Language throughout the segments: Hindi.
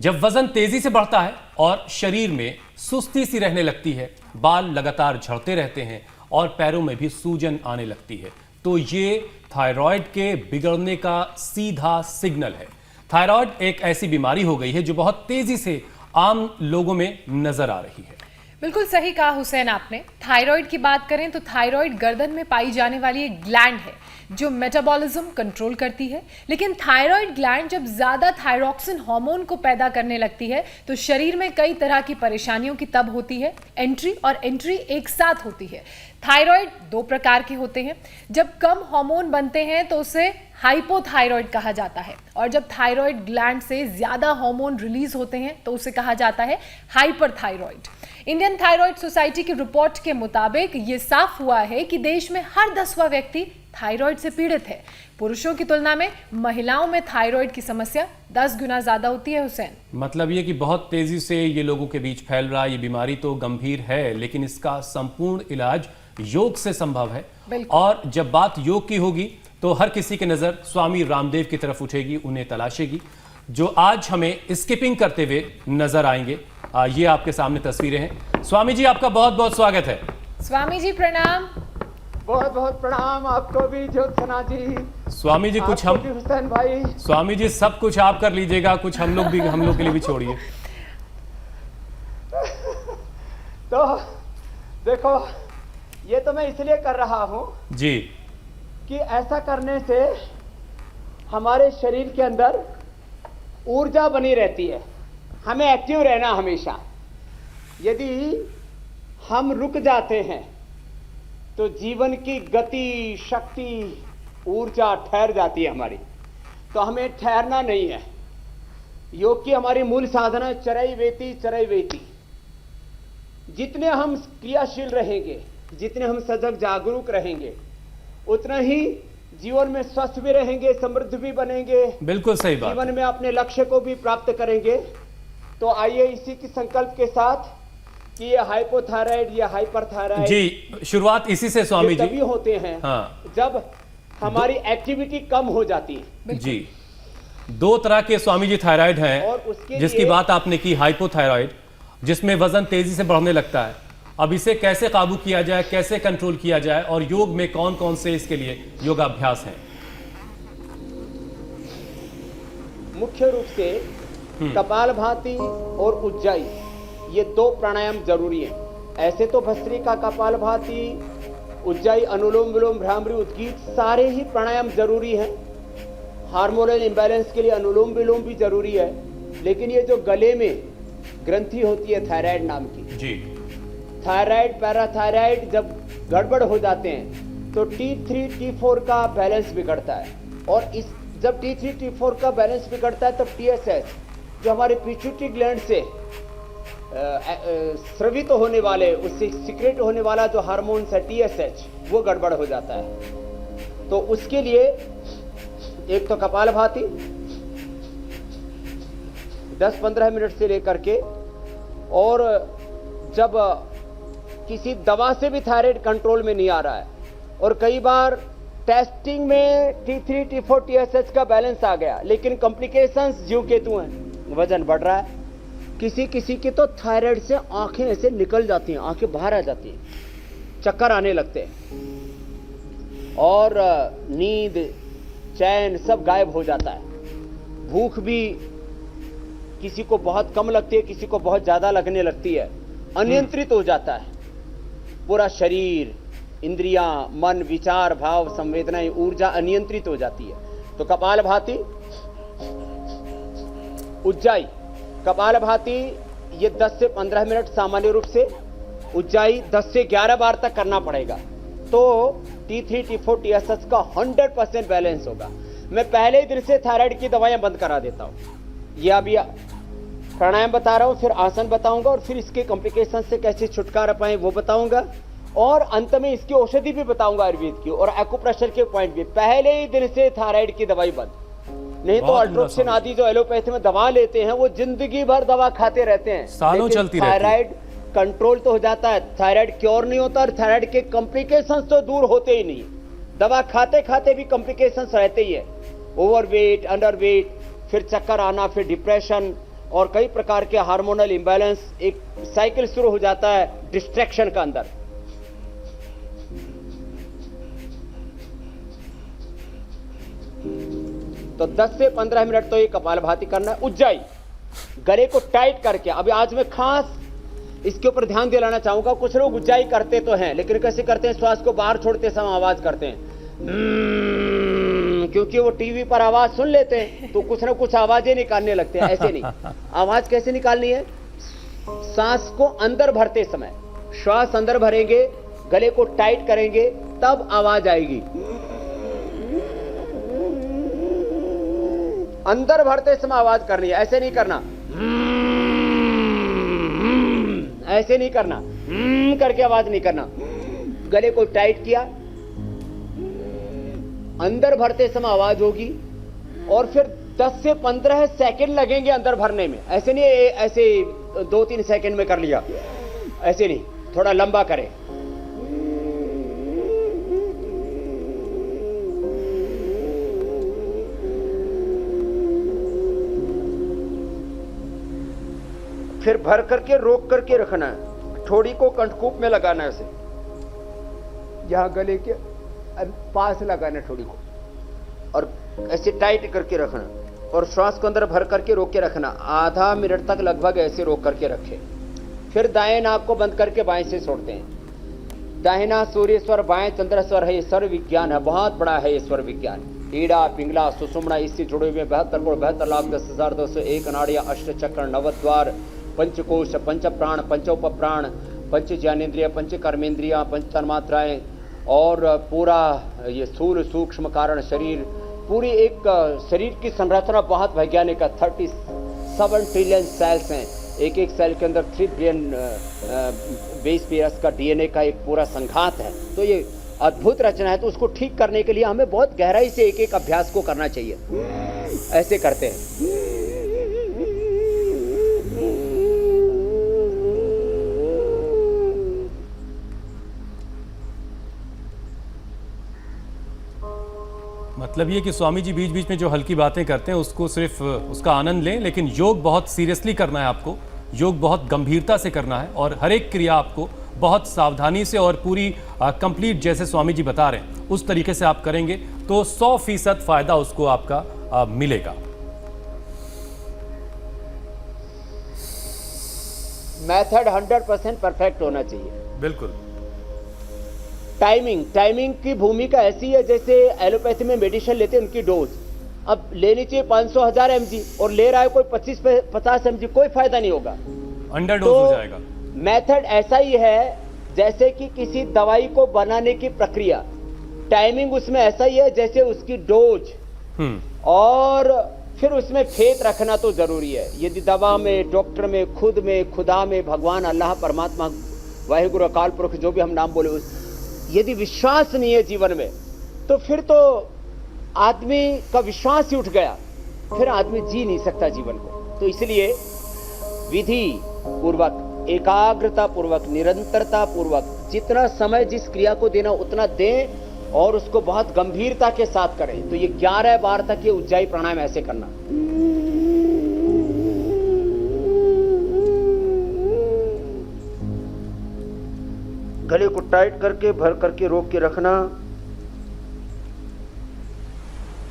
जब वजन तेजी से बढ़ता है और शरीर में सुस्ती सी रहने लगती है, बाल लगातार झड़ते रहते हैं और पैरों में भी सूजन आने लगती है, तो ये थायराइड के बिगड़ने का सीधा सिग्नल है। थायराइड एक ऐसी बीमारी हो गई है जो बहुत तेजी से आम लोगों में नजर आ रही है। बिल्कुल सही कहा हुसैन आपने। थायराइड की बात करें तो थायराइड गर्दन में पाई जाने वाली एक ग्लैंड है जो मेटाबॉलिज्म कंट्रोल करती है। लेकिन थायराइड ग्लैंड जब ज्यादा थायरॉक्सिन हार्मोन को पैदा करने लगती है तो शरीर में कई तरह की परेशानियों की तब होती है। एंट्री और एंट्री एक साथ होती है। थायराइड दो प्रकार के होते हैं। जब कम हार्मोन बनते हैं तो उसे हाइपोथायराइड कहा जाता है, और जब थायराइड ग्लैंड से ज्यादा हार्मोन रिलीज होते हैं तो उसे कहा जाता है हाइपरथायराइड। इंडियन थायराइड सोसाइटी की रिपोर्ट के मुताबिक ये साफ हुआ है कि देश में हर 10वां व्यक्ति थायराइड से पीड़ित है। पुरुषों की तुलना में महिलाओं में थायराइड की समस्या 10 गुना ज्यादा होती है। हुसैन, मतलब ये कि बहुत तेजी से ये लोगों के बीच फैल रहा ये बीमारी तो गंभीर है, लेकिन इसका संपूर्ण इलाज योग से संभव है। और जब बात योग की होगी तो हर किसी की नजर स्वामी रामदेव की तरफ उठेगी, उन्हें तलाशेगी, जो आज हमें स्किपिंग करते हुए नजर आएंगे। ये आपके सामने तस्वीरें हैं। स्वामी जी, आपका बहुत बहुत स्वागत है। स्वामी जी प्रणाम। बहुत बहुत प्रणाम आपको भी ज्योत्सना जी। स्वामी जी कुछ हम हुसैन भाई। स्वामी जी सब कुछ आप कर लीजिएगा, कुछ हम लोग के लिए भी छोड़िए। तो देखो, ये तो मैं इसलिए कर रहा हूं जी कि ऐसा करने से हमारे शरीर के अंदर ऊर्जा बनी रहती है। हमें एक्टिव रहना हमेशा। यदि हम रुक जाते हैं तो जीवन की गति, शक्ति, ऊर्जा ठहर जाती है हमारी। तो हमें ठहरना नहीं है। योग की हमारी मूल साधना चरई वेती। जितने हम क्रियाशील रहेंगे, जितने हम सजग जागरूक रहेंगे, उतना ही जीवन में स्वस्थ भी रहेंगे, समृद्ध भी बनेंगे। बिल्कुल सही बात। जीवन में अपने लक्ष्य को भी प्राप्त करेंगे। तो आइए इसी की संकल्प के साथ कि ये हाइपोथायराइड या हाइपरथायराइड जी, शुरुआत इसी से स्वामी जी तभी होते हैं जब हमारी एक्टिविटी कम हो जाती है। जी, दो तरह के स्वामी जी थायराइड हैं, और उसके जिसकी बात आपने की हाइपोथायराइड, जिसमें वजन तेजी से बढ़ने लगता है। अब इसे कैसे काबू किया जाए, कैसे कंट्रोल किया जाए, और योग में कौन कौन से इसके लिए योगाभ्यास हैं? मुख्य रूप से कपालभाति और उज्जाई, ये दो प्राणायाम जरूरी हैं। ऐसे तो भस्त्रिका, कपालभाति, उज्जाई, अनुलोम विलोम, भ्रामरी, उद्गीत, सारे ही प्राणायाम जरूरी हैं। हार्मोनल इंबैलेंस के लिए अनुलोम विलोम भी जरूरी है। लेकिन ये जो गले में ग्रंथि होती है थायराइड नाम की जी, थायराइड, पैराथायराइड जब गड़बड़ हो जाते हैं तो T3 T4 का बैलेंस बिगड़ता है। और इस जब T3 T4 का बैलेंस बिगड़ता है तब TSH, जो हमारे पिट्यूटरी ग्लैंड से स्रवित होने वाले, उससे सिक्रेट होने वाला जो हार्मोन्स है TSH, वो गड़बड़ हो जाता है। तो उसके लिए एक तो कपालभाति 10-15 मिनट से लेकर के, और जब किसी दवा से भी थायराइड कंट्रोल में नहीं आ रहा है और कई बार टेस्टिंग में T3 T4 TSH का बैलेंस आ गया लेकिन कॉम्प्लिकेशंस ज्यों के त्यों हैं, वजन बढ़ रहा है। किसी किसी की तो थायराइड से आंखें ऐसे निकल जाती हैं, आंखें बाहर आ जाती हैं, चक्कर आने लगते हैं, और नींद, चैन सब गायब हो जाता है। भूख भी किसी को बहुत कम लगती है, किसी को बहुत ज्यादा लगने लगती है। अनियंत्रित हो जाता है पूरा शरीर, इंद्रियां, मन, विचार, भाव, संवेदनाएं, ऊर्जा अनियंत्रित हो जाती है। तो कपालभाति, उज्जाई, कपालभाति ये 10 से 15 मिनट सामान्य रूप से, उज्जाई 10 से 11 बार तक करना पड़ेगा। तो T3 T4 TSH का 100% बैलेंस होगा। मैं पहले ही दिन से थायराइड की दवाइयां बंद करा देता हूं। ये अभी प्राणायाम बता रहा हूं, फिर आसन बताऊंगा, और फिर इसके कॉम्प्लिकेशन से कैसे छुटकारा पाएं वो बताऊंगा, और अंत में इसकी औषधि भी बताऊंगा आयुर्वेद की, और एक्यूप्रेशर के पॉइंट भी। पहले ही दिन से थायराइड की दवाई बंद। नहीं तो अल्ट्रोक्सिन आदि जो एलोपैथी में दवा लेते हैं वो जिंदगी भर दवा खाते रहते हैं, सालों चलती रहती है। थायराइड कंट्रोल तो हो जाता है, थायराइड क्योर नहीं होता, और थायराइड के कॉम्प्लिकेशंस तो दूर होते ही नहीं। दवा खाते खाते भी कॉम्प्लिकेशंस रहते ही है। ओवरवेट, अंडरवेट, फिर चक्कर आना, फिर डिप्रेशन, और कई प्रकार के हार्मोनल इम्बैलेंस, एक साइकिल शुरू हो जाता है डिस्ट्रैक्शन का अंदर। तो 10 से 15 मिनट तो ये कपालभाति करना है। उज्जाई, गले को टाइट करके। अभी आज मैं खास इसके ऊपर ध्यान दिलाना चाहूंगा। कुछ लोग उज्जाई करते तो हैं, लेकिन कैसे करते हैं? श्वास को बाहर छोड़ते समय आवाज करते हैं, क्योंकि वो टीवी पर आवाज सुन लेते हैं तो कुछ ना कुछ आवाजें निकालने लगते हैं। ऐसे नहीं। आवाज कैसे निकालनी है? सांस को अंदर भरते समय श्वास अंदर भरेंगे, गले को टाइट करेंगे, तब आवाज आएगी। अंदर भरते समय आवाज करनी है, ऐसे नहीं करना, ऐसे नहीं करना, करके आवाज नहीं करना। गले को टाइट किया, अंदर भरते समय आवाज होगी, और फिर 10 से 15 सेकंड लगेंगे अंदर भरने में। ऐसे नहीं ऐसे 2-3 सेकंड में कर लिया, ऐसे नहीं, थोड़ा लंबा करें। फिर भर करके रोक करके रखना है। ठोड़ी को कंठकूप में लगाना है, ऐसे यहां गले के पास लगाना है ठोड़ी को, और ऐसे टाइट करके रखना, और श्वास को अंदर भर करके रोक के रखना। आधा मिनट तक लगभग ऐसे रोक करके रखें। फिर दाएं नाक को बंद करके बाएं से छोड़ते हैं। दाहिना सूर्य स्वर, बाएं चंद्र स्वर है। ये स्वर विज्ञान है, बहुत बड़ा है ये स्वर विज्ञान। ईड़ा, पिंगला, सुषुम्ना, इससे जुड़े हुए 72 करोड़ 72 लाख 10,201 नाड़ियां, अष्ट चक्र, नवद्वार, पंचकोश, पंच प्राण, पंचोप प्राण, पंच ज्ञानेन्द्रिय, पंच कर्मेंद्रियां, पंच तन्मात्राएं, और पूरा ये स्थूल सूक्ष्म कारण शरीर, पूरी एक शरीर की संरचना बहुत वैज्ञानिक है। 37 ट्रिलियन सेल्स हैं। एक एक सेल के अंदर 3 बिलियन बेस पेयर्स का डीएनए का एक पूरा संघात है। तो ये अद्भुत रचना है। तो उसको ठीक करने के लिए हमें बहुत गहराई से एक एक अभ्यास को करना चाहिए। ऐसे करते हैं। मतलब ये कि स्वामी जी बीच बीच में जो हल्की बातें करते हैं उसको सिर्फ उसका आनंद लें, लेकिन योग बहुत सीरियसली करना है आपको। योग बहुत गंभीरता से करना है, और हर एक क्रिया आपको बहुत सावधानी से और पूरी कंप्लीट, जैसे स्वामी जी बता रहे हैं उस तरीके से आप करेंगे तो 100% फायदा उसको आपका मिलेगा। मेथड 100% परफेक्ट होना चाहिए। बिल्कुल। टाइमिंग की भूमिका ऐसी है जैसे एलोपैथी में मेडिसिन लेते हैं, उनकी डोज अब लेनी चाहिए 500,000 mg, और ले रहा है कोई 25-50 mg, कोई फायदा नहीं होगा, अंडर डोज हो जाएगा। मेथड ऐसा ही है जैसे कि किसी दवाई को बनाने की प्रक्रिया, टाइमिंग उसमें ऐसा ही है जैसे उसकी डोज, और फिर उसमें फेथ रखना तो जरूरी है। यदि दवा में, डॉक्टर में, खुद में, खुदा में, भगवान, अल्लाह, परमात्मा, वाहिगुरु, अकाल पुरख, जो भी हम नाम बोले, यदि विश्वास नहीं है जीवन में, तो फिर तो आदमी का विश्वास ही उठ गया, फिर आदमी जी नहीं सकता जीवन को। तो इसलिए विधि पूर्वक, एकाग्रता पूर्वक, निरंतरता पूर्वक जितना समय जिस क्रिया को देना उतना दें, और उसको बहुत गंभीरता के साथ करें। तो ये 11 बार तक ये उज्जाई प्राणायाम ऐसे करना। गले को टाइट करके, भर करके रोक के रखना।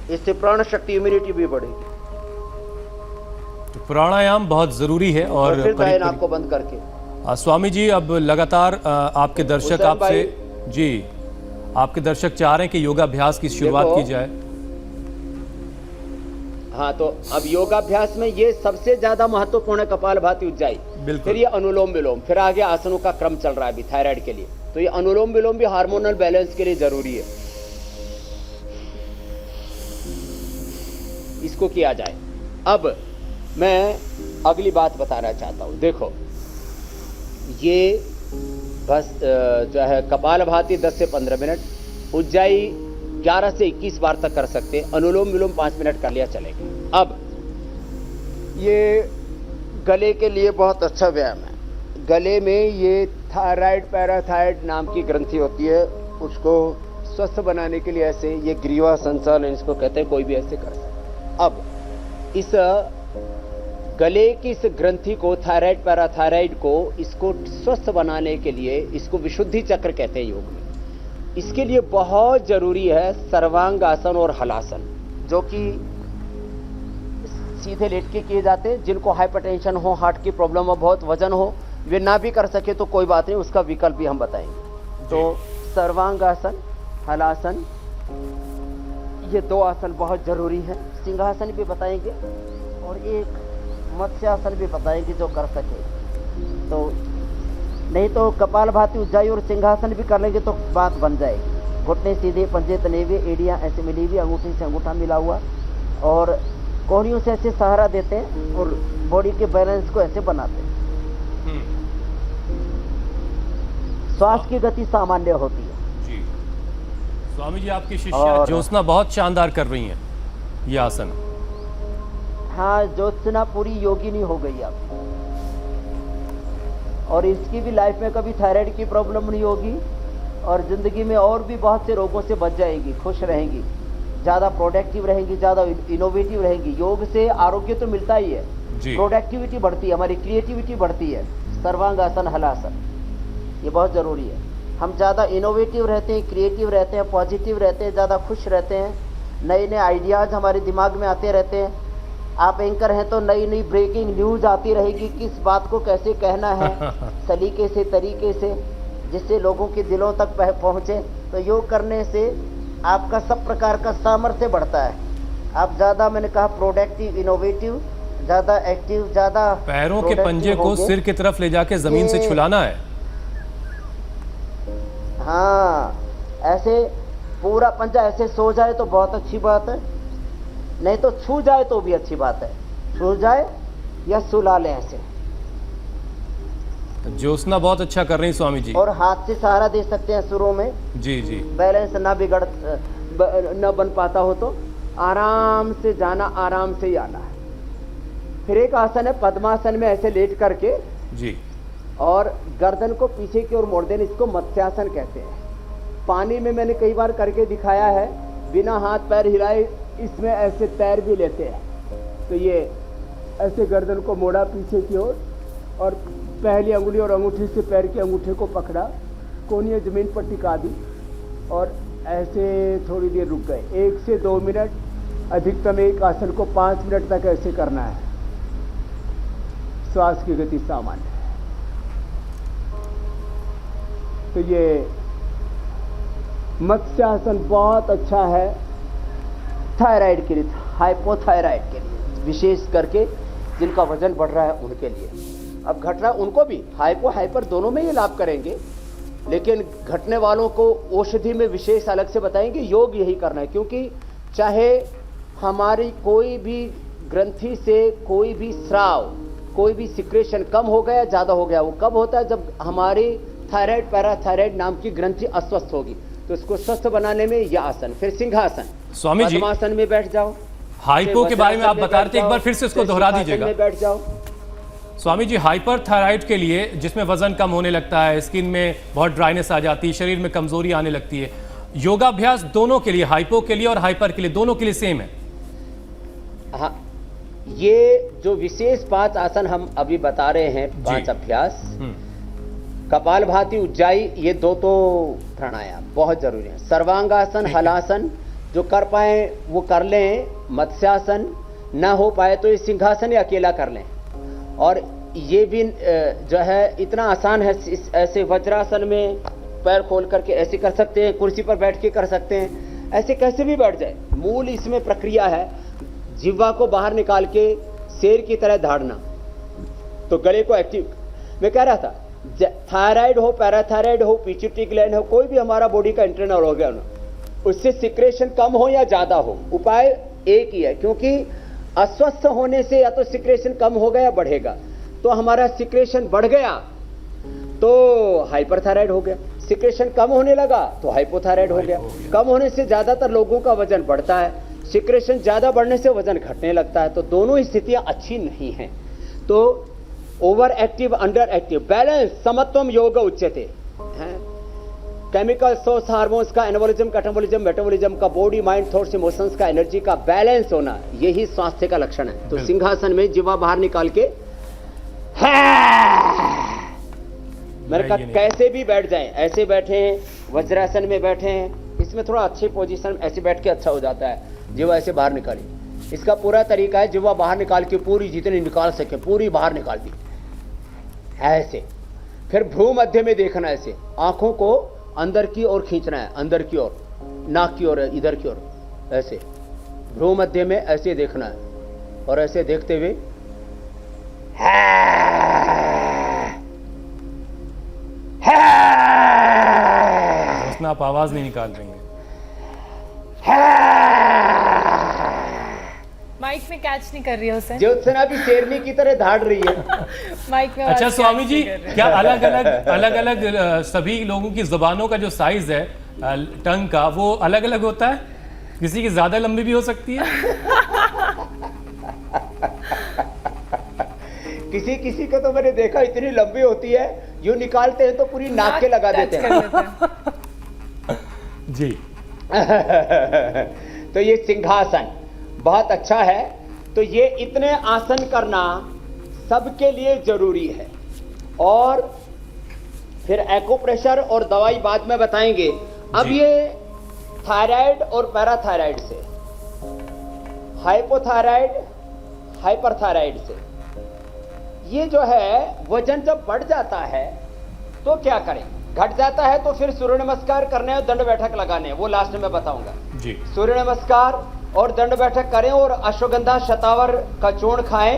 इससे प्राण शक्ति, इम्यूनिटी भी बढ़ेगी। तो प्राणायाम बहुत जरूरी है। और फिर दाएं नाक को बंद करके। स्वामी जी, अब लगातार आपके दर्शक आपसे जी, आपके दर्शक चाह रहे हैं कि योगाभ्यास की शुरुआत की जाए। हाँ, तो अब योगाभ्यास में ये सबसे ज्यादा महत्वपूर्ण है कपालभाति, उज्जाई, फिर ये अनुलोम विलोम, फिर आगे आसनों का क्रम चल रहा है अभी थायराइड के लिए। तो ये अनुलोम विलोम भी हार्मोनल बैलेंस के लिए जरूरी है, इसको किया जाए। अब मैं अगली बात बताना चाहता हूं। देखो, ये बस जो है कपालभाति 10 से 15 मिनट, उज्जाई 11 से 21 बार तक कर सकते हैं, अनुलोम विलोम 5 मिनट कर लिया चलेगा। अब ये गले के लिए बहुत अच्छा व्यायाम है। गले में ये थायराइड, पैराथायराइड नाम की ग्रंथि होती है, उसको स्वस्थ बनाने के लिए ऐसे, ये ग्रीवा संचालन इसको कहते हैं, कोई भी ऐसे कर सकता है। अब इस गले की इस ग्रंथि को, थायराइड पैराथायराइड को, इसको स्वस्थ बनाने के लिए, इसको विशुद्धि चक्र कहते हैं योग में, इसके लिए बहुत जरूरी है सर्वांग आसन और हलासन, जो कि सीधे लेट के किए जाते हैं। जिनको हाइपरटेंशन हो, हार्ट की प्रॉब्लम हो, बहुत वजन हो, वे ना भी कर सके तो कोई बात नहीं, उसका विकल्प भी हम बताएंगे। तो सर्वांग आसन, हलासन, ये 2 आसन बहुत जरूरी है। सिंहासन भी बताएंगे और एक मत्स्यासन भी बताएंगे जो कर सके। तो नहीं तो कपालभाति, उज्जाई और सिंहासन भी कर लेंगे तो बात बन जाएगी। घुटने सीधे, पंजे तने हुए, एड़ियाँ ऐसे मिली हुई, अंगूठे से अंगूठा मिला हुआ, और कोहनियों से ऐसे सहारा देते हैं और बॉडी के बैलेंस को ऐसे बनाते हैं। श्वास की गति सामान्य होती है। जी स्वामी जी, आपकी शिष्या ज्योत्सना बहुत शानदार कर रही हैं ये आसन। हाँ, ज्योत्सना पूरी योगिनी हो गई अब, और इसकी भी लाइफ में कभी थायराइड की प्रॉब्लम नहीं होगी, और जिंदगी में और भी बहुत से रोगों से बच जाएगी, खुश रहेंगी, ज़्यादा प्रोडक्टिव रहेंगी, ज़्यादा इनोवेटिव रहेंगी। योग से आरोग्य तो मिलता ही है, प्रोडक्टिविटी बढ़ती है, हमारी क्रिएटिविटी बढ़ती है। सर्वांगासन, हलासन, ये बहुत ज़रूरी है। हम ज़्यादा इनोवेटिव रहते हैं, क्रिएटिव रहते हैं, पॉजिटिव रहते हैं, ज़्यादा खुश रहते हैं, नए नए आइडियाज़ हमारे दिमाग में आते रहते हैं। आप एंकर हैं तो नई नई ब्रेकिंग न्यूज़ आती रहेगी, किस बात को कैसे कहना है सलीके से, तरीके से, जिससे लोगों के दिलों तक पहुँचे। तो योग करने से आपका सब प्रकार का सामर्थ्य बढ़ता है। आप ज़्यादा, मैंने कहा, प्रोडक्टिव, इनोवेटिव, ज़्यादा एक्टिव, ज़्यादा पैरों के पंजे को सिर की तरफ ले जाके ज़मीन से छुलाना है। हाँ, ऐसे पूरा पंजा ऐसे सो जाए तो बहुत अच्छी बात है, नहीं तो छू जाए तो भी अच्छी बात है। छू जाए या सुला ले ऐसे। ज्योत्सना बहुत अच्छा कर रही स्वामी जी। और हाथ से सहारा दे सकते हैं शुरू में। जी जी। बैलेंस ना न बन पाता हो तो आराम से जाना, आराम से ही आना है। फिर एक आसन है पद्मासन में ऐसे लेट करके जी, और गर्दन को पीछे की ओर मोड़ देना, इसको मत्स्यासन कहते हैं। पानी में मैंने कई बार करके दिखाया है, बिना हाथ पैर हिलाए इसमें ऐसे तैर भी लेते हैं। तो ये ऐसे गर्दन को मोड़ा पीछे की ओर, और पहली अंगुली और अंगूठी से पैर के अंगूठे को पकड़ा, कोहनी जमीन पर टिका दी, और ऐसे थोड़ी देर रुक गए, 1 से 2 मिनट, अधिकतम एक आसन को 5 मिनट तक ऐसे करना है। श्वास की गति सामान्य है। तो ये मत्स्यासन बहुत अच्छा है थायराइड के लिए, हाइपोथायराइड के लिए, विशेष करके जिनका वजन बढ़ रहा है उनके लिए। अब घट रहा है उनको भी, हाइपो हाइपर दोनों में ये लाभ करेंगे, लेकिन घटने वालों को औषधि में विशेष अलग से बताएंगे। योग यही करना है, क्योंकि चाहे हमारी कोई भी ग्रंथि से कोई भी स्राव, कोई भी सिक्रेशन कम हो गया, ज़्यादा हो गया, वो कब होता है? जब हमारी थायराइड पैराथायराइड नाम की ग्रंथि अस्वस्थ होगी। तो इसको स्वस्थ बनाने में यह आसन। फिर सिंहासन, स्वामी जी पद्मासन में बैठ जाओ। हाइपो के बारे में आप बता रहे थे, एक बार फिर से इसको दोहरा दीजिएगा। बैठ जाओ स्वामी जी। हाइपर थायराइड के लिए, जिसमें वजन कम होने लगता है, स्किन में बहुत ड्राइनेस आ जाती है, शरीर में कमजोरी आने लगती है, योगाभ्यास दोनों के लिए, हाइपो के लिए और हाइपर के लिए, दोनों के लिए सेम है? हाँ, ये जो विशेष 5 आसन हम अभी बता रहे हैं, 5 अभ्यास, कपालभाति, उज्जाई, ये 2 तो प्राणायाम बहुत जरूरी है। सर्वांगासन, हलासन जो कर पाए वो कर लें, मत्स्यासन ना हो पाए तो ये सिंहासन या अकेला कर लें। और ये भी जो है इतना आसान है, ऐसे वज्रासन में पैर खोल करके ऐसे कर सकते हैं, कुर्सी पर बैठ के कर सकते हैं, ऐसे कैसे भी बैठ जाए। मूल इसमें प्रक्रिया है जिह्वा को बाहर निकाल के शेर की तरह धाड़ना, तो गले को एक्टिव। मैं कह रहा था, थायराइड हो, पैराथायराइड हो, पिट्यूटरी ग्लैंड हो, कोई भी हमारा बॉडी का इंटरनल हो गया ना, उससे सिक्रेशन कम हो या ज्यादा हो, उपाय एक ही है। क्योंकि अस्वस्थ होने से या तो सिक्रेशन कम होगा या बढ़ेगा। तो हमारा सिक्रेशन बढ़ गया तो हाइपरथायराइड हो गया, सिक्रेशन कम होने लगा तो हाइपोथायराइड हो गया। कम होने से ज्यादातर लोगों का वजन बढ़ता है, सिक्रेशन ज्यादा बढ़ने से वजन घटने लगता है। तो दोनों स्थितियां अच्छी नहीं हैं। तो over active, under active, balance, समत्वम योग उच्यते। केमिकल सोर्स हार्मोन्स का, एनाबॉलिज्म, कैटाबॉलिज्म, मेटाबॉलिज्म का, बॉडी माइंड थॉट्स इमोशंस का, एनर्जी का बैलेंस होना, यही स्वास्थ्य का लक्षण है। तो सिंहासन में जीवा बाहर निकाल के मैंने कहा कैसे भी बैठ जाएं, ऐसे बैठे हैं, वज्रासन में बैठे हैं, इसमें थोड़ा अच्छी पोजीशन, ऐसे बैठ के अच्छा हो जाता है। जीवा ऐसे बाहर निकाली, इसका पूरा तरीका है जीवा बाहर निकाल के पूरी जितनी निकाल सके पूरी बाहर निकाल दी ऐसे। फिर भ्रू मध्य में देखना, ऐसे आंखों को अंदर की ओर खींचना है, अंदर की ओर, नाक की ओर, इधर की ओर, ऐसे भ्रू मध्य में ऐसे देखना है और ऐसे देखते हुए ज्योत्सना आप आवाज नहीं निकाल रही हैं। माइक में कैच नहीं कर रही है उसे। ज्योत्सना भी शेरनी की तरह धाड़ रही है। माइक में अच्छा आवाज स्वामी catch जी, नहीं कर रही है। क्या अलग अलग सभी लोगों की जुबानों का जो साइज है टंग का, वो अलग अलग होता है? किसी की ज्यादा लंबी भी हो सकती है? किसी किसी को तो मैंने देखा इतनी लंबी होती है, यूं निकालते हैं तो पूरी नाक के लगा देते touch हैं। कर लेते हैं। जी। तो ये सिंहासन बहुत अच्छा है। तो ये इतने आसन करना सबके लिए जरूरी है। और फिर एक्यूप्रेशर और दवाई बाद में बताएंगे। अब जी। ये थायराइड और पैराथायराइड से, हाइपोथायराइड, हाइपरथायराइड से, ये जो है वजन जब बढ़ जाता है तो क्या करें? घट जाता है तो फिर सूर्य नमस्कार करने और दंड बैठक लगाने, वो लास्ट में बताऊंगा। जी। सूर्य नमस्कार और दंड बैठक करें और अश्वगंधा शतावर का चूर्ण खाएं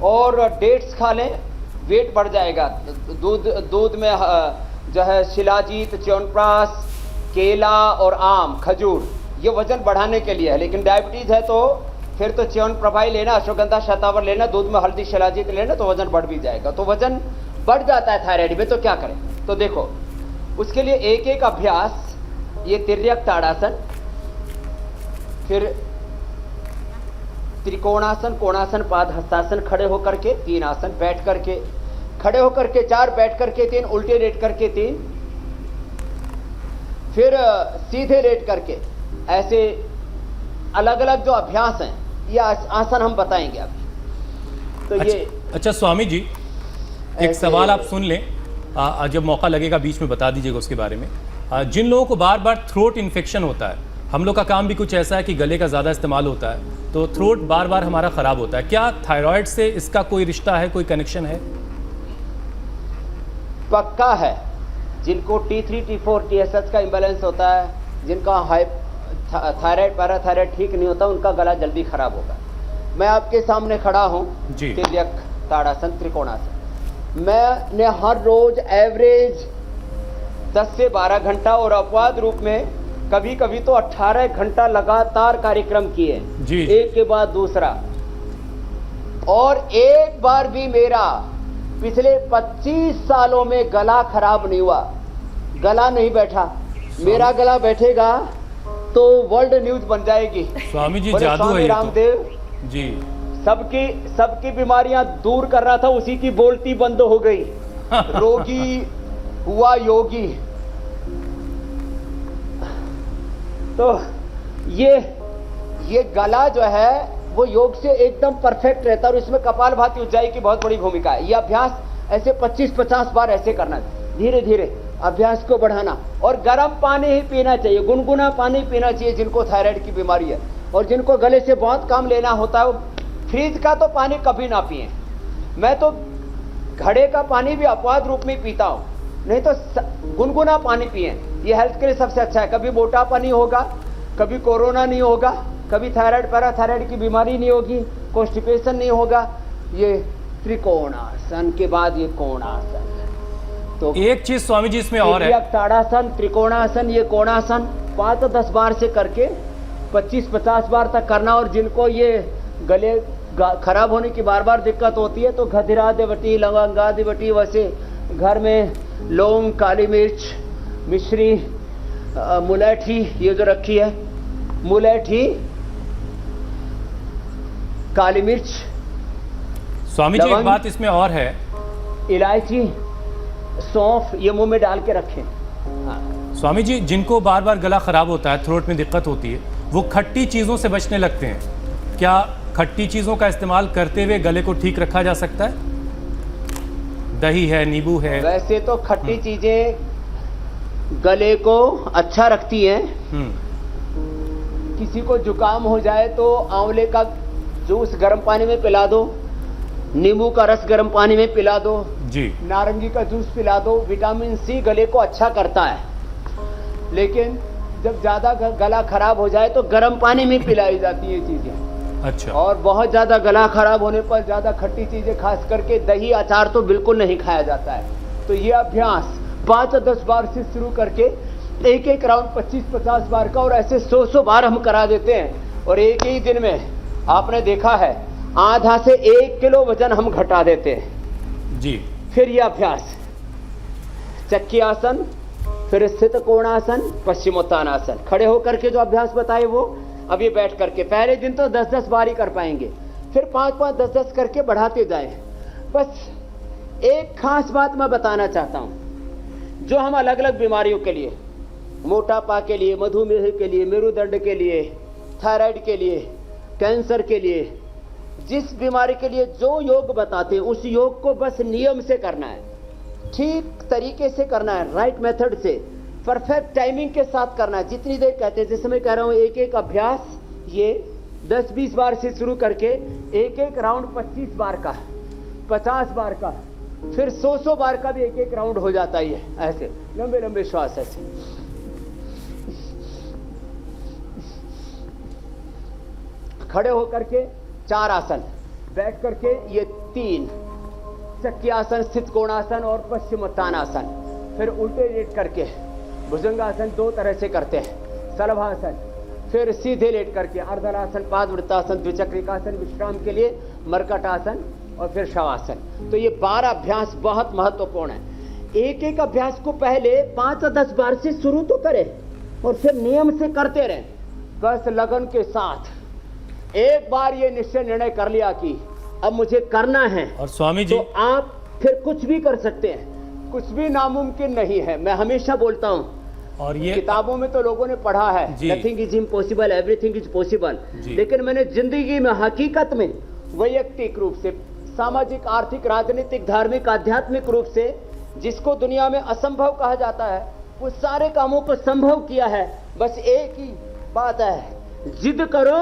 और डेट्स खा लें, वेट बढ़ जाएगा। दूध में जो है शिलाजीत, च्यवनप्राश, केला और आम, खजूर, ये वजन बढ़ाने के लिए है। लेकिन डायबिटीज है तो फिर तो च्यवनप्रभाई लेना, अश्वगंधा शतावर लेना, दूध में हल्दी शिलाजीत लेना, तो वजन बढ़ भी जाएगा। तो वजन बढ़ जाता है थायराइड में, तो क्या करें? तो देखो, उसके लिए एक एक अभ्यास, ये तिर्यक ताड़ासन, फिर त्रिकोणासन, कोणासन, पाद हस्तासन, खड़े होकर के 3 आसन, बैठ करके, खड़े होकर के 4, बैठ करके 3, उल्टे लेट करके 3, फिर सीधे लेट करके, ऐसे अलग अलग जो अभ्यास हैं, ये आसन हम बताएंगे अभी। तो ये अच्छा स्वामी जी, एक सवाल आप सुन लें, जब मौका लगेगा बीच में बता दीजिएगा उसके बारे में। जिन लोगों को बार बार थ्रोट इन्फेक्शन होता है, हम लोग का काम भी कुछ ऐसा है कि गले का ज़्यादा इस्तेमाल होता है, तो थ्रोट बार बार हमारा ख़राब होता है, क्या थायराइड से इसका कोई रिश्ता है, कोई कनेक्शन है? पक्का है। जिनको T3, T4, TSH का इम्बैलेंस होता है, जिनका थायराइड पैराथायराइड ठीक नहीं होता, उनका गला जल्दी खराब होगा। मैं आपके सामने खड़ा हूँ, तिर्यक ताड़ासन, त्रिकोणासन। मैंने हर रोज एवरेज 10 से 12 घंटा और अपवाद रूप में कभी कभी तो 18 घंटा लगातार कार्यक्रम किए, एक के बाद दूसरा। और एक बार भी मेरा पिछले 25 सालों में गला खराब नहीं हुआ, गला नहीं बैठा। मेरा गला बैठेगा तो वर्ल्ड न्यूज बन जाएगी। स्वामी जी जादू है ये तो। रामदेव जी, सबकी बीमारियां दूर कर रहा था, उसी की बोलती बंद हो गई। रोगी हुआ योगी। तो ये गला जो है वो योग से एकदम परफेक्ट रहता है और इसमें कपालभाति उज्जाई की बहुत बड़ी भूमिका है। ये अभ्यास ऐसे 25-50 बार ऐसे करना है, धीरे धीरे अभ्यास को बढ़ाना। और गर्म पानी ही पीना चाहिए, गुनगुना पानी पीना चाहिए जिनको थायराइड की बीमारी है। और जिनको गले से बहुत काम लेना होता है, वो फ्रिज का तो पानी कभी ना पिए। मैं तो घड़े का पानी भी अपवाद रूप में पीता हूँ, नहीं तो गुनगुना पानी पिए, ये हेल्थ के लिए सबसे अच्छा है। कभी मोटापा नहीं होगा, कभी कोरोना नहीं होगा, कभी थायराइड पैराथायराइड की बीमारी नहीं होगी, कॉन्स्टिपेशन नहीं होगा। ये त्रिकोणासन के बाद ये कोणासन। तो एक चीज स्वामी जी इसमें और है, ताड़ासन, त्रिकोणासन, ये कोणासन 5-10 बार से करके 25-50 बार तक करना। और जिनको ये गले खराब होने की बार बार दिक्कत होती है, तो घधिरादिवटी, लवंगादिवटी, वैसे घर में लौंग, काली मिर्च, मिश्री, मुलैठी, ये जो रखी है, मुलैठी, काली मिर्च, स्वामी जी एक बात इसमें और है, इलायची, सौंफ, ये मुंह में डाल के रखें। हाँ, स्वामी जी, जिनको बार बार गला खराब होता है, थ्रोट में दिक्कत होती है, वो खट्टी चीज़ों से बचने लगते हैं। क्या खट्टी चीज़ों का इस्तेमाल करते हुए गले को ठीक रखा जा सकता है? दही है, नींबू है। वैसे तो खट्टी चीजें गले को अच्छा रखती हैं। किसी को जुकाम हो जाए तो आंवले का जूस गर्म पानी में पिला दो, नींबू का रस गर्म पानी में पिला दो जी, नारंगी का जूस पिला दो। विटामिन सी गले को अच्छा करता है। लेकिन जब ज्यादा गला खराब हो जाए तो गर्म पानी में पिलाई जाती है चीजें। अच्छा। और बहुत ज्यादा गला खराब होने पर ज्यादा खट्टी चीजें, खास करके दही अचार तो बिल्कुल नहीं खाया जाता है। तो ये अभ्यास 5-10 बार से शुरू करके एक राउंड 25-50 बार का, और ऐसे 100 बार हम करा देते हैं। और एक ही दिन में आपने देखा है आधा से 1 किलो वजन हम घटा देते हैं जी। फिर यह अभ्यास चक्की आसन, फिर स्थित कोणासन, पश्चिमोत्तानासन। खड़े होकर के जो अभ्यास बताए वो अभी बैठ करके, पहले दिन तो 10-10 बार ही कर पाएंगे, फिर 5-5, 10-10 करके बढ़ाते जाएं। बस एक खास बात मैं बताना चाहता हूं, जो हम अलग अलग बीमारियों के लिए, मोटापा के लिए, मधुमेह के लिए, मेरुदंड के लिए, थायराइड के लिए, कैंसर के लिए, जिस बीमारी के लिए जो योग बताते हैं उस योग को बस नियम से करना है, ठीक तरीके से करना है, राइट मेथड से, परफेक्ट टाइमिंग के साथ करना है। जितनी देर कहते हैं, जैसे मैं कह रहा हूं, एक अभ्यास ये 10-20 बार से शुरू करके एक राउंड 25 बार का, 50 बार का, फिर 100 बार का भी एक राउंड हो जाता है। ऐसे लंबे लंबे श्वास, ऐसे खड़े होकर के 4 आसन, बैठ करके ये 3 चक्की आसन, स्थित कोणासन और पश्चिमोत्तानासन। फिर उल्टे लेट करके भुजंगासन 2 तरह से करते हैं, शलभासन, फिर सीधे लेट करके अर्धनासन, पादवृत्तासन, द्विचक्रिकासन, विश्राम के लिए मरकटासन, और फिर शवासन। तो ये 12 अभ्यास बहुत महत्वपूर्ण है। एक अभ्यास को पहले 5-10 बार से शुरू तो करें और फिर नियम से करते रहें, बस लगन के साथ। एक बार ये निश्चय निर्णय कर लिया कि अब मुझे करना है, और स्वामी जी, तो आप फिर कुछ भी कर सकते हैं। कुछ भी नामुमकिन नहीं है, मैं हमेशा बोलता हूं। और ये किताबों में तो लोगों ने पढ़ा है, nothing is impossible, everything is possible. लेकिन मैंने जिंदगी में, हकीकत में, वैयक्तिक रूप से, सामाजिक, आर्थिक, राजनीतिक, धार्मिक, आध्यात्मिक रूप से जिसको दुनिया में असंभव कहा जाता है, उस सारे कामों को संभव किया है। बस एक ही बात है, जिद करो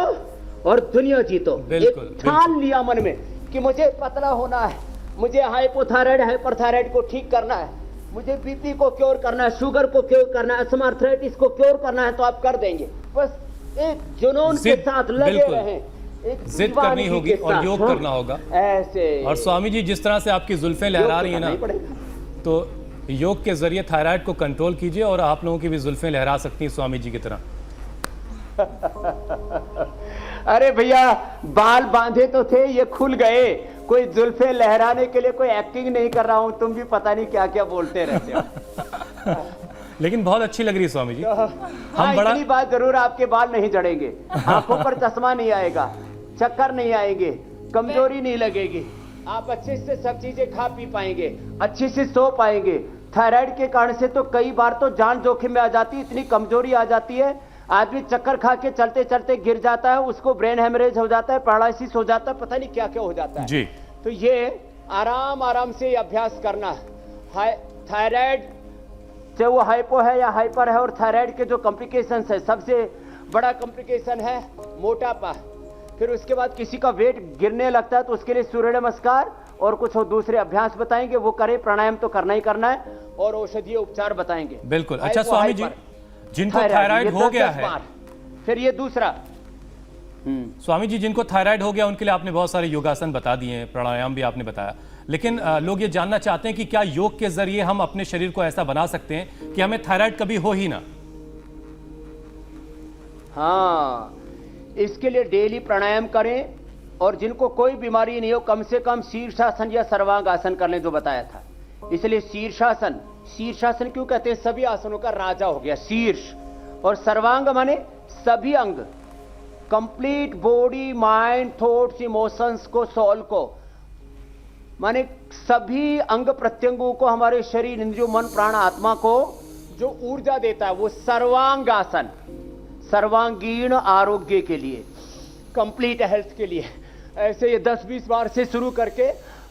और दुनिया जीतो। एक ठान लिया मन में कि मुझे पतला होना है, मुझे हाइपोथायराइड, हाइपरथायराइड को ठीक करना है, मुझे बीपी को क्योर करना है, शुगर को क्योर करना है, अस्थमा, आर्थराइटिस को क्योर करना है, तो आप कर देंगे। बस एक जुनून के साथ लगे रहें, एक जिद करनी होगी और योग करना होगा ऐसे। और स्वामी जी, जिस तरह से आपकी जुल्फें लहरा रही है ना, तो योग के जरिए थायराइड को कंट्रोल कीजिए और आप लोगों की भी जुल्फें लहरा सकती हैं स्वामी जी की तरह। अरे भैया, बाल बांधे तो थे, ये खुल गए। कोई जुल्फे लहराने के लिए कोई एक्टिंग नहीं कर रहा हूं, तुम भी पता नहीं क्या क्या बोलते रहते हो। लेकिन बहुत अच्छी लग रही है स्वामी जी। तो, हम बड़ा इतनी बात जरूर, आपके बाल नहीं झड़ेंगे, आंखों पर चश्मा नहीं आएगा, चक्कर नहीं आएंगे, कमजोरी नहीं लगेगी, आप अच्छे से सब चीजें खा पी पाएंगे, अच्छे से सो पाएंगे। थायराइड के कारण से तो कई बार तो जान जोखिम में आ जाती है, इतनी कमजोरी आ जाती है, आदमी चक्कर खा के चलते चलते गिर जाता है, उसको ब्रेन हेमरेज हो जाता है, पैरालिसिस हो जाता है, पता नहीं क्या क्या हो जाता है जी। तो ये आराम आराम से अभ्यास करना। थायराइड, चाहे वो हाइपो है या हाइपर है, और थायराइड के जो कॉम्प्लिकेशंस है, सबसे बड़ा कॉम्प्लिकेशन है मोटापा। फिर उसके बाद किसी का वेट गिरने लगता है, तो उसके लिए सूर्य नमस्कार और कुछ दूसरे अभ्यास बताएंगे, वो करें। प्राणायाम तो करना ही करना है, और औषधीय उपचार बताएंगे। बिल्कुल। अच्छा स्वामी जी, जिनको थायराइड हो गया है, फिर ये दूसरा स्वामी जी, जिनको थायराइड हो गया उनके लिए आपने बहुत सारे योगासन बता दिए हैं, प्राणायाम भी आपने बताया, लेकिन लोग ये जानना चाहते हैं कि क्या योग के जरिए हम अपने शरीर को ऐसा बना सकते हैं कि हमें थायराइड कभी हो ही ना? हाँ, इसके लिए डेली प्राणायाम करें, और जिनको कोई बीमारी नहीं हो, कम से कम शीर्षासन या सर्वांग आसन कर लें, जो बताया था। इसलिए शीर्षासन, शीर्षासन क्यों कहते हैं? सभी आसनों का राजा हो गया शीर्ष, और सर्वांग माने सभी अंग, complete body, mind, thoughts, emotions को, सोल को, माने सभी अंग प्रत्यंगों को, हमारे शरीर, इंद्रियों, मन, प्राण, आत्मा को जो ऊर्जा देता है वो सर्वांगासन, सर्वांगीण आरोग्य के लिए, कंप्लीट हेल्थ के लिए। ऐसे ये 10-20 बार से शुरू करके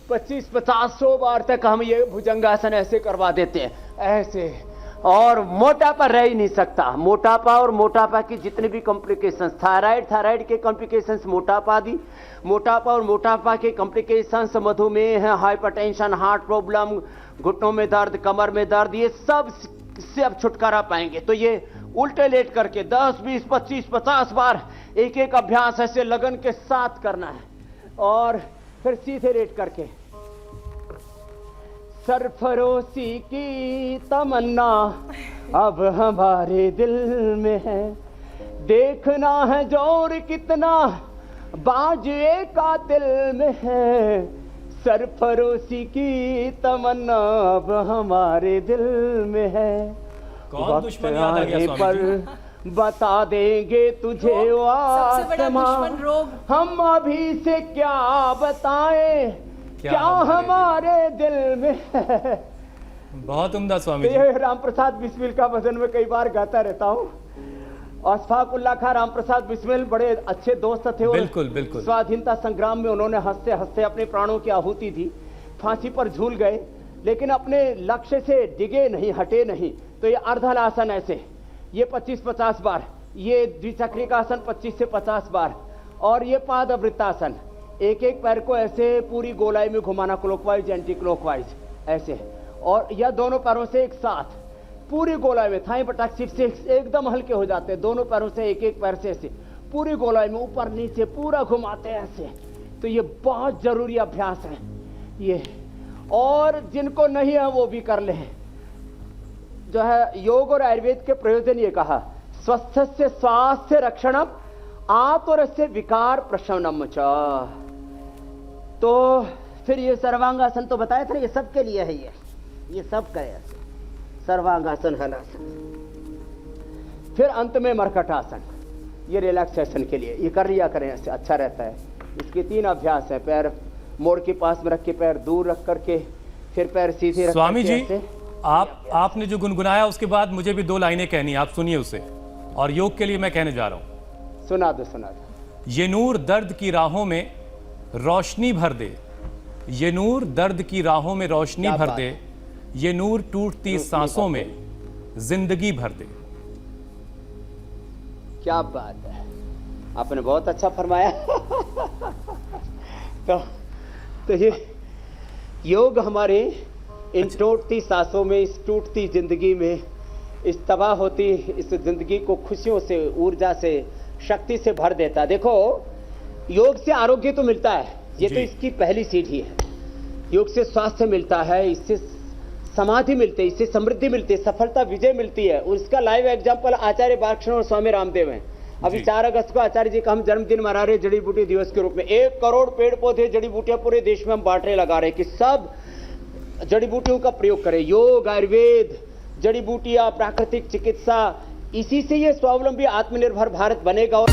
25-50-100 बार तक हम ये भुजंगासन ऐसे करवा देते हैं, ऐसे। और मोटापा रह ही नहीं सकता। मोटापा और मोटापा की जितने भी कॉम्प्लिकेशंस, थायराइड के कॉम्प्लिकेशंस, मोटापा और मोटापा के कॉम्प्लिकेशंस, मधुमेह, हाइपरटेंशन, हार्ट प्रॉब्लम, घुटनों में दर्द, कमर में दर्द, ये सब से अब छुटकारा पाएंगे। तो ये उल्टे लेट करके 10, 20, 25, 50 बार एक एक अभ्यास ऐसे लगन के साथ करना है। और फिर सीधे लेट करके, सरफरोशी की तमन्ना अब हमारे दिल में है, देखना है जोर कितना बाजुए का दिल में है, सरफरोशी की तमन्ना अब हमारे दिल में है। कौन दुश्मन याद आ गया स्वामी पर जी? बता देंगे तुझे सबसे बड़ा आसमां, दुश्मन रोग। हम अभी से क्या बताएं, क्या हमारे दिल में है। बहुत उम्दा स्वामी जी। ये राम प्रसाद बिस्मिल का भजन में कई बार गाता रहता हूँ। अशफाकुल्ला खां राम प्रसाद बिस्मिल बड़े अच्छे दोस्त थे, और बिल्कुल बिल्कुल। स्वाधीनता संग्राम में उन्होंने हंसते हंसते अपने प्राणों की आहुति दी, फांसी पर झूल गए, लेकिन अपने लक्ष्य से डिगे नहीं, हटे नहीं। तो ये अर्धलासन ऐसे, ये 25-50 बार, ये द्विचक्रिकासन 25 से 50 बार, और ये पादवृत्तासन, एक एक पैर को ऐसे पूरी गोलाई में घुमाना, क्लॉकवाइज एंटी क्लॉकवाइज ऐसे, और यह दोनों पैरों से एक साथ पूरी गोलाई में, थाई बटाक सिप से एकदम हल्के हो जाते हैं, दोनों पैरों से एक एक पैर से ऐसे पूरी गोलाई में ऊपर नीचे पूरा घुमाते हैं ऐसे। तो ये बहुत जरूरी अभ्यास है ये, और जिनको नहीं है वो भी कर ले। जो है योग और आयुर्वेद के प्रयोजन ये कहा, स्वस्थ से स्वास्थ्य रक्षणम आतुरस्य विकार प्रशमनम च। तो फिर ये सर्वांगासन तो बताया था, ये सबके लिए है, ये सब करे ऐसे, सर्वांगासन, हलासन। फिर अंत में मरकटासन, ये रिलैक्सेशन के लिए, ये कर लिया करें ऐसे, अच्छा रहता है। इसके 3 अभ्यास है, पैर मोड़ के पास में रख के, पैर दूर रख करके, फिर पैर सीधे रख स्वामी जी, ऐसे। आपने जो गुनगुनाया उसके बाद मुझे भी 2 लाइनें कहनी है, आप सुनिए उसे। और योग के लिए मैं कहने जा रहा हूं। सुना दो। ये नूर दर्द की राहों में रोशनी भर दे, ये नूर दर्द की राहों में रोशनी भर दे, ये नूर टूटती सांसों में जिंदगी भर दे। क्या बात है, आपने बहुत अच्छा फरमाया। तो ये योग हमारे इन टूटती सांसों में, इस टूटती जिंदगी में, इस तबाह होती इस जिंदगी को खुशियों से, ऊर्जा से, शक्ति से भर देता है। देखो, योग से आरोग्य तो मिलता है, ये तो इसकी पहली सीढ़ी है। योग से स्वास्थ्य मिलता है, इससे समाधि मिलती है, इससे समृद्धि मिलती है, सफलता, विजय मिलती है। उसका लाइव एग्जाम्पल आचार्य बालकृष्ण और स्वामी रामदेव हैं। अभी 4 अगस्त को आचार्य जी का हम जन्मदिन मना रहे जड़ी बूटी दिवस के रूप में। 1 करोड़ पेड़ पौधे, जड़ी बूटियां पूरे देश में हम बांटने लगा रहे कि सब जड़ी बूटियों का प्रयोग करें। योग, आयुर्वेद, जड़ी बूटियां, प्राकृतिक चिकित्सा, इसी से ये स्वावलंबी आत्मनिर्भर भारत बनेगा। और